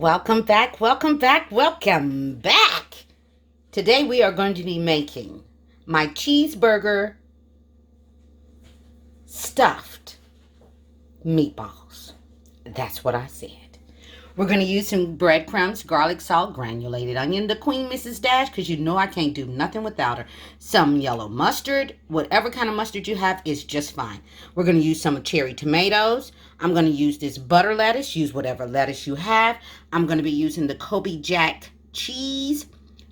Welcome back, welcome back, welcome back. Today we are going to be making my cheeseburger stuffed meatballs. That's what I said. We're going to use some breadcrumbs, garlic salt, granulated onion, the Queen Mrs. Dash, because you know I can't do nothing without her. Some yellow mustard, whatever kind of mustard you have is just fine. We're going to use some cherry tomatoes. I'm going to use this butter lettuce. Use whatever lettuce you have. I'm going to be using the Kobe Jack cheese.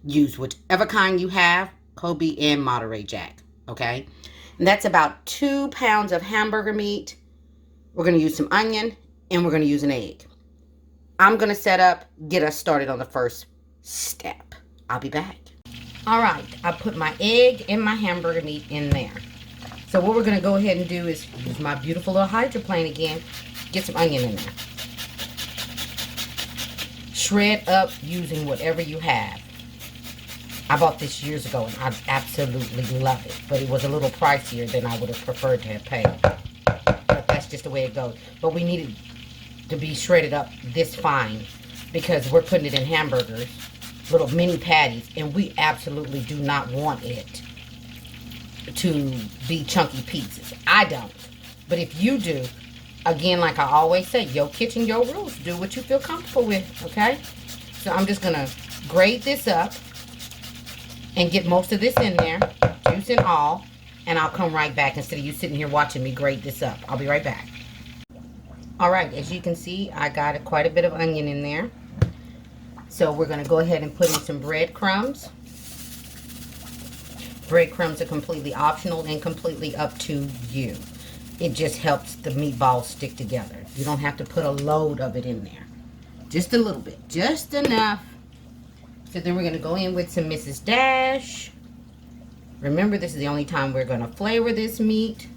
Use whichever kind you have, Kobe and Monterey Jack, okay? And that's about 2 pounds of hamburger meat. We're going to use some onion, and we're going to use an egg. I'm going to get us started on the first step. I'll be back. All right, I put my egg and my hamburger meat in there. So what we're going to go ahead and do is use my beautiful little hydroplane again. Get some onion in there. Shred up using whatever you have. I bought this years ago and I absolutely love it. But it was a little pricier than I would have preferred to have paid. But that's just the way it goes. But we needed to be shredded up this fine because we're putting it in hamburgers, little mini patties, and we absolutely do not want it to be chunky pieces. I don't. But if you do, again, like I always say, your kitchen, your rules. Do what you feel comfortable with, okay? So I'm just going to grate this up and get most of this in there, juice and all, and I'll come right back instead of you sitting here watching me grate this up. I'll be right back. Alright, as you can see, I got quite a bit of onion in there. So we're going to go ahead and put in some breadcrumbs. Breadcrumbs are completely optional and completely up to you. It just helps the meatballs stick together. You don't have to put a load of it in there. Just a little bit. Just enough. So then we're going to go in with some Mrs. Dash. Remember, this is the only time we're going to flavor this meat.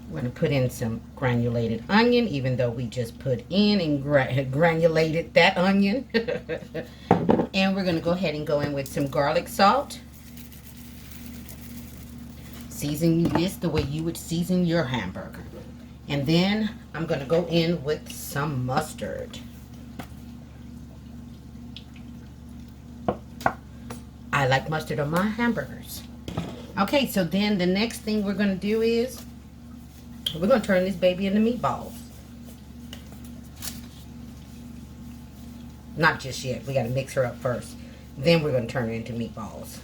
We're going to put in some granulated onion, even though we just put in and granulated that onion. And we're going to go ahead and go in with some garlic salt. Season this the way you would season your hamburger. And then I'm going to go in with some mustard. I like mustard on my hamburgers. Okay, so then the next thing we're going to do is we're going to turn this baby into meatballs. Not just yet. We got to mix her up first. Then we're going to turn her into meatballs.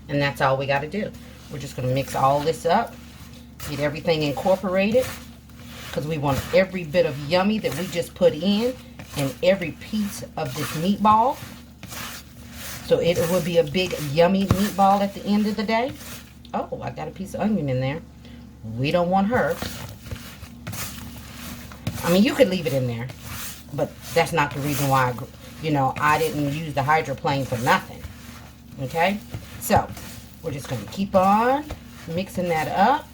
And that's all we got to do. We're just going to mix all this up. Get everything incorporated. Because we want every bit of yummy that we just put in. And every piece of this meatball. So it will be a big yummy meatball at the end of the day. Oh, I got a piece of onion in there. We don't want her. I mean, you could leave it in there, but that's not the reason why, I didn't use the hydroplane for nothing. Okay? So, we're just going to keep on mixing that up.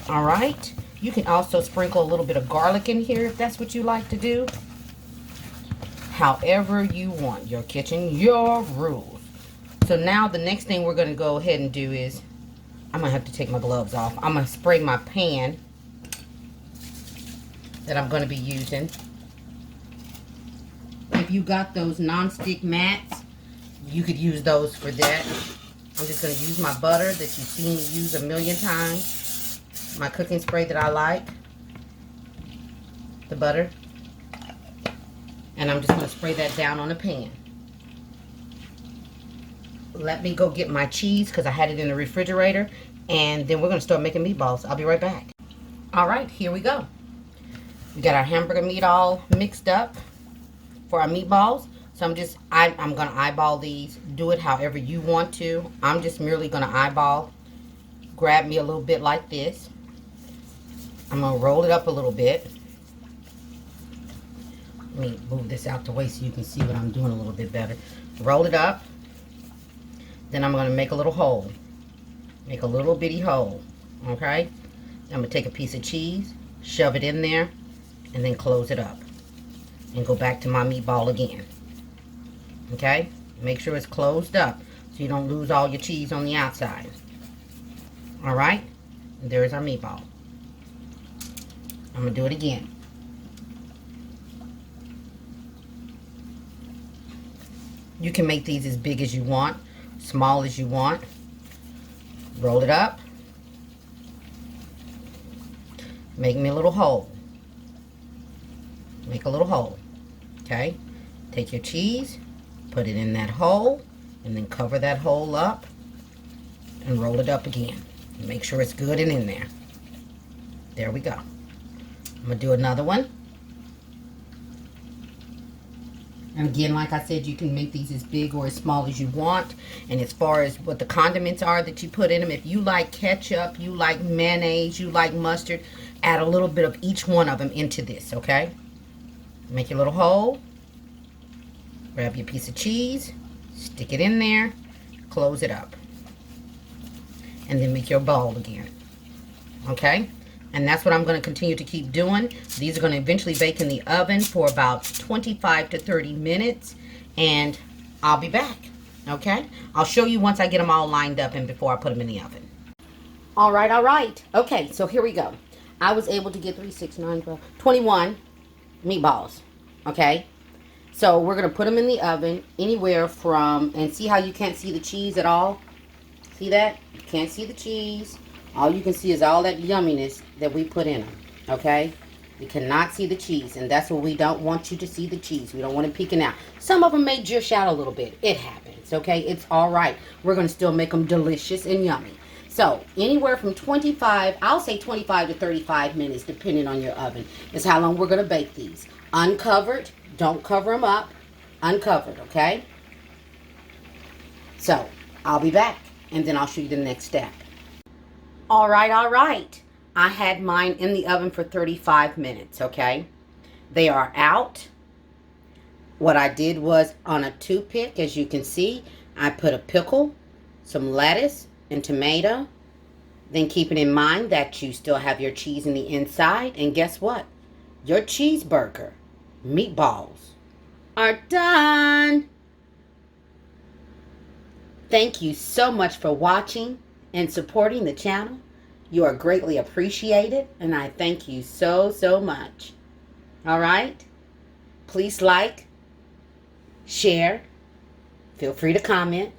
All right? You can also sprinkle a little bit of garlic in here if that's what you like to do. However you want. Your kitchen, your rules. So now the next thing we're going to go ahead and do is I'm going to have to take my gloves off. I'm going to spray my pan that I'm going to be using. If you got those non-stick mats, you could use those for that. I'm just going to use my butter that you've seen me use a million times. My cooking spray that I like. The butter. And I'm just going to spray that down on the pan. Let me go get my cheese because I had it in the refrigerator. And then we're going to start making meatballs. I'll be right back. Alright, here we go. We got our hamburger meat all mixed up for our meatballs. So I'm going to eyeball these. Do it however you want to. I'm just merely going to eyeball. Grab me a little bit like this. I'm going to roll it up a little bit. Let me move this out the way so you can see what I'm doing a little bit better. Roll it up. Then I'm going to make a little hole. Make a little bitty hole. Okay? I'm going to take a piece of cheese, shove it in there, and then close it up. And go back to my meatball again. Okay? Make sure it's closed up so you don't lose all your cheese on the outside. Alright? There's our meatball. I'm going to do it again. You can make these as big as you want, small as you want. Roll it up. Make me a little hole. Make a little hole. Okay? Take your cheese, put it in that hole, and then cover that hole up and roll it up again. Make sure it's good and in there. There we go. I'm going to do another one. And again, like I said, you can make these as big or as small as you want. And as far as what the condiments are that you put in them, if you like ketchup, you like mayonnaise, you like mustard, add a little bit of each one of them into this, okay? Make your little hole. Grab your piece of cheese, stick it in there, close it up. And then make your bowl again, okay? And that's what I'm going to continue to keep doing. These are going to eventually bake in the oven for about 25 to 30 minutes. And I'll be back, okay? I'll show you once I get them all lined up and before I put them in the oven. All right, all right. Okay, so here we go. I was able to get 3, 6, 9, 12, 21 meatballs, okay? So we're going to put them in the oven anywhere from, and see how you can't see the cheese at all? See that? You can't see the cheese. All you can see is all that yumminess that we put in them, okay? You cannot see the cheese, and that's what we don't want you to see, the cheese. We don't want it peeking out. Some of them may juice out a little bit. It happens, okay? It's all right. We're going to still make them delicious and yummy. So, anywhere from 25, I'll say 25 to 35 minutes, depending on your oven, is how long we're going to bake these. Uncovered. Don't cover them up. Uncovered, okay? So, I'll be back, and then I'll show you the next step. All right, all right. I had mine in the oven for 35 minutes, okay? They are out. What I did was, on a toothpick, as you can see, I put a pickle, some lettuce, and tomato. Then keeping in mind that you still have your cheese in the inside. And guess what? Your cheeseburger meatballs are done. Thank you so much for watching and supporting the channel. You are greatly appreciated, and I thank you so, so much. All right? Please like, share, feel free to comment.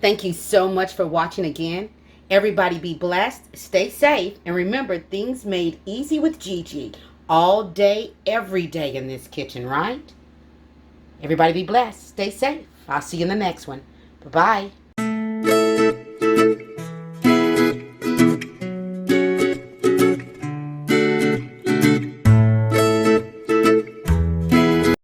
Thank you so much for watching again. Everybody be blessed, stay safe, and remember, things made easy with Gigi. All day, every day in this kitchen, right? Everybody be blessed, stay safe. I'll see you in the next one. Bye-bye.